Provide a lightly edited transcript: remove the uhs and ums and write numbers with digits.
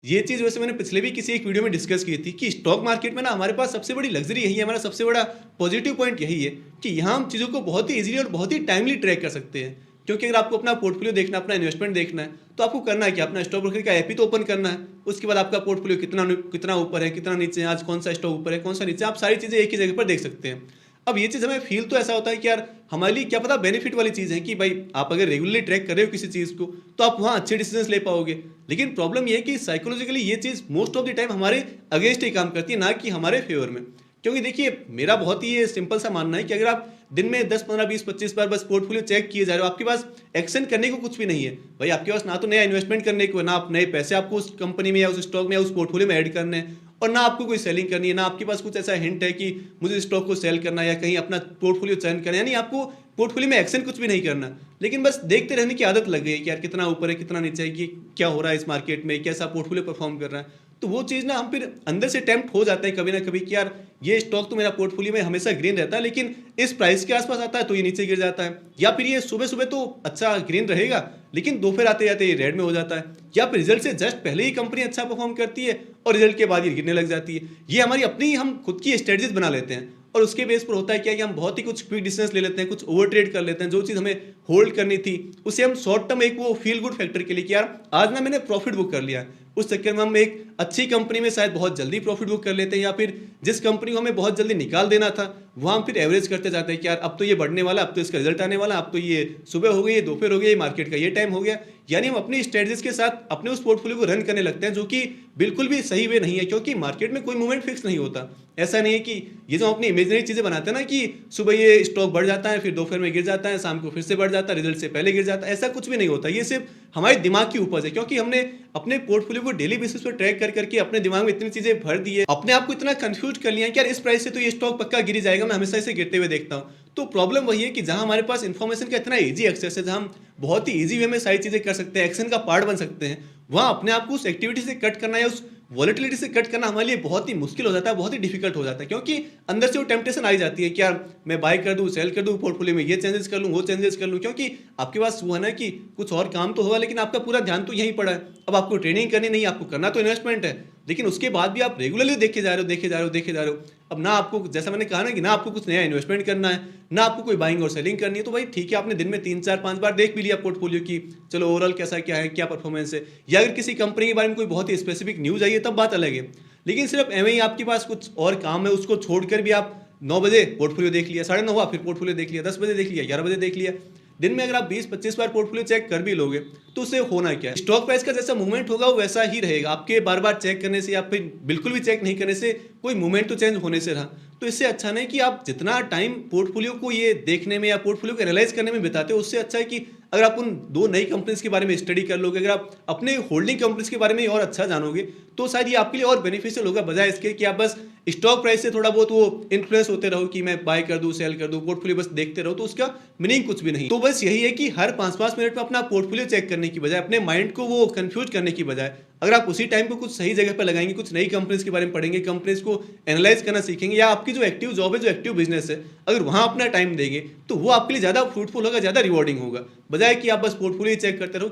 ये चीज़ वैसे मैंने पिछले भी किसी एक वीडियो में डिस्कस की थी कि स्टॉक मार्केट में ना हमारे पास सबसे बड़ी लग्ज़री यही है, हमारा सबसे बड़ा पॉजिटिव पॉइंट यही है कि यहाँ हम चीज़ों को बहुत ही ईज़िली और बहुत ही टाइमली ट्रैक कर सकते हैं। क्योंकि अगर आपको अपना पोर्टफोलियो देखना है, अपना इन्वेस्टमेंट देखना है, तो आपको करना है क्या? अपना स्टॉक ब्रोकर का ऐप ही तो ओपन करना है। उसके बाद आपका पोर्टफोलियो कितना ऊपर है, कितना नीचे है, आज कौन-सा स्टॉक ऊपर है, कौन-सा नीचे है, आप सारी चीज़ें एक ही जगह पर देख सकते हैं। अब ये चीज़ हमें फ़ील तो ऐसा होता है कि यार हमारे लिए क्या पता बेनिफिट वाली चीज़ है कि भाई आप अगर रेगुलरली ट्रैक कर रहे हो किसी चीज़ को, तो आप वहाँ अच्छे डिसीजंस ले पाओगे। लेकिन प्रॉब्लम ये है कि साइकोलॉजिकली ये चीज़ मोस्ट ऑफ द टाइम हमारे अगेंस्ट ही काम करती है, ना कि हमारे फेवर में। क्योंकि देखिए मेरा बहुत ही ये सिंपल सा मानना है कि अगर आप दिन में 10, 15, 20, 25 बार बस पोर्टफोलियो चेक किए जा रहे हो, आपके पास एक्शन करने को कुछ भी नहीं है। भाई आपके पास ना तो नया इन्वेस्टमेंट करने को है, ना आप नए पैसे आपको उस कंपनी में या उस स्टॉक में या उस पोर्टफोलियो में ऐड करने हैं, और ना आपको कोई सेलिंग करनी है, ना आपके पास कुछ ऐसा हिंट है कि मुझे स्टॉक को सेल करना है या कहीं अपना पोर्टफोलियो चयन करना है, यानी आपको पोर्टफोलियो में एक्शन कुछ भी नहीं करना। लेकिन बस देखते रहने की आदत लग गई है कि यार कितना ऊपर है, कितना नीचे है, कि क्या हो रहा है इस मार्केट में, कैसा पोर्टफोलियो परफॉर्म कर रहा है। तो वो चीज़ ना हम फिर अंदर से टेम्प्ट हो जाते हैं कभी ना कभी कि यार ये स्टॉक तो मेरा पोर्टफोलियो में हमेशा ग्रीन रहता है, लेकिन इस प्राइस के आसपास आता है तो ये नीचे गिर जाता है, या फिर ये सुबह सुबह तो अच्छा ग्रीन रहेगा लेकिन दोपहर आते जाते ये रेड में हो जाता है, या फिर रिजल्ट से जस्ट पहले ही कंपनी अच्छा परफॉर्म करती है और रिजल्ट के बाद ये गिरने लग जाती है। ये हमारी अपनी हम खुद की स्ट्रेटजीज बना लेते हैं, और उसके बेस पर होता है क्या कि हम बहुत ही कुछ क्विक डिसीजंस ले लेते हैं, कुछ ओवर ट्रेड कर लेते हैं। जो चीज़ हमें होल्ड करनी थी उसे हम शॉर्ट टर्म एक वो फील गुड फैक्टर के लिए कि यार आज ना मैंने प्रॉफिट बुक कर लिया, उस चक्कर में हम एक अच्छी कंपनी में शायद बहुत जल्दी प्रॉफिट बुक कर लेते हैं, या फिर जिस कंपनी को हमें बहुत जल्दी निकाल देना था वहाँ हम फिर एवरेज करते जाते हैं कि यार अब तो ये बढ़ने वाला, अब तो इसका रिजल्ट आने वाला, अब तो ये सुबह हो गई, ये दोपहर हो गई, ये मार्केट का ये टाइम हो गया। यानी हम अपनी स्ट्रेटजीज के साथ अपने उस पोर्टफोलियो को रन करने लगते हैं, जो कि बिल्कुल भी सही वे नहीं है, क्योंकि मार्केट में कोई मूवमेंट फिक्स नहीं होता। ऐसा नहीं है कि ये जो हम अपनी इमेजिनरी चीज़ें बनाते हैं ना कि सुबह ये स्टॉक बढ़ जाता है, फिर दोपहर में गिर जाता है, शाम को फिर से बढ़ जाता है, रिजल्ट से पहले गिर जाता है, ऐसा कुछ भी नहीं होता। ये सिर्फ हमारे दिमाग की उपज है, क्योंकि हमने अपने पोर्टफोलियो को डेली बेसिस पर ट्रैक कर करके अपने दिमाग में इतनी चीज़ें भर दी है, अपने आप को इतना कंफ्यूज कर लिया है कि यार इस प्राइस से तो ये स्टॉक पक्का गिर जाएगा, मैं हमेशा इसे गिरते हुए देखता हूँ। तो प्रॉब्लम वही है कि जहाँ हमारे पास इन्फॉर्मेशन का इतना ईजी एक्सेस है, जहाँ हम बहुत ही ईजी वे में सारी चीज़ें कर सकते हैं, एक्शन का पार्ट बन सकते हैं, वहाँ अपने आप को उस एक्टिविटी से कट करना या उस वॉलेटिलिटी से कट करना हमारे लिए बहुत ही मुश्किल हो जाता है, बहुत ही डिफिकल्ट हो जाता है, क्योंकि अंदर से वो टेम्पटेशन आ ही जाती है कि यार मैं बाय कर दूं, सेल कर दूं, पोर्टफोलियो में ये चेंजेस कर लूं, वो चेंजेस कर लूं, क्योंकि आपके पास वो है ना कि कुछ और काम तो होगा लेकिन आपका पूरा ध्यान तो यहीं पड़ा है। अब आपको ट्रेनिंग करनी नहीं, आपको करना तो इन्वेस्टमेंट है, लेकिन उसके बाद भी आप रेगुलरली देखे जा रहे हो, देखे जा रहे हो, देखे जा रहे हो। अब ना आपको, जैसा मैंने कहा ना कि ना आपको कुछ नया इन्वेस्टमेंट करना है, ना आपको कोई बाइंग और सेलिंग करनी है, तो भाई ठीक है, आपने दिन में 3, 4, 5 बार देख भी लिया पोर्टफोलियो की, चलो ओवरऑल कैसा क्या है, क्या परफॉर्मेंस है, या अगर किसी कंपनी के बारे में कोई बहुत ही स्पेसिफिक न्यूज़ आई है तब बात अलग है। लेकिन सिर्फ एवं ही आपके पास कुछ और काम है, उसको छोड़कर भी आप 9 बजे पोर्टफोलियो देख लिया, 9:30 हुआ फिर पोर्टफोलियो देख लिया, 10 बजे देख लिया, 11 बजे देख लिया। दिन में अगर आप 20-25 बार पोर्टफोलियो चेक कर भी लोगे तो उससे होना क्या है? स्टॉक प्राइस का जैसा मूवमेंट होगा वो वैसा ही रहेगा। आपके बार बार चेक करने से या फिर बिल्कुल भी चेक नहीं करने से कोई मूवमेंट तो चेंज होने से रहा। तो इससे अच्छा नहीं कि आप जितना टाइम पोर्टफोलियो को ये देखने में या पोर्टफोलियो को एनालाइज करने में बिताते हो, उससे अच्छा है कि अगर आप उन 2 नई कंपनीज के बारे में स्टडी कर लोगे, अगर आप अपने होल्डिंग कंपनीज के बारे में और अच्छा जानोगे, तो शायद ये आपके लिए और बेनिफिशियल होगा, बजाय इसके कि आप बस स्टॉक प्राइस से थोड़ा बहुत वो इन्फ्लुएंस होते रहो कि मैं बाय कर दूं, सेल कर दूं, पोर्टफोलियो बस देखते रहो, तो उसका मीनिंग कुछ भी नहीं। तो बस यही है कि हर 5-5 मिनट में अपना पोर्टफोलियो चेक करने की बजाय, अपने माइंड को वो कंफ्यूज करने की बजाय, अगर आप उसी टाइम को कुछ सही जगह पर लगाएंगे, कुछ नई कंपनीज के बारे में पढ़ेंगे, कंपनीज को एनालाइज करना सीखेंगे, या आपकी जो एक्टिव जॉब है, जो एक्टिव बिजनेस है, अगर वहां अपना टाइम देंगे तो वो आपके लिए ज्यादा फ्रूटफुल होगा, ज्यादा रिवॉर्डिंग होगा, बजाय कि आप बस पोर्टफोलियो चेक करते रहो।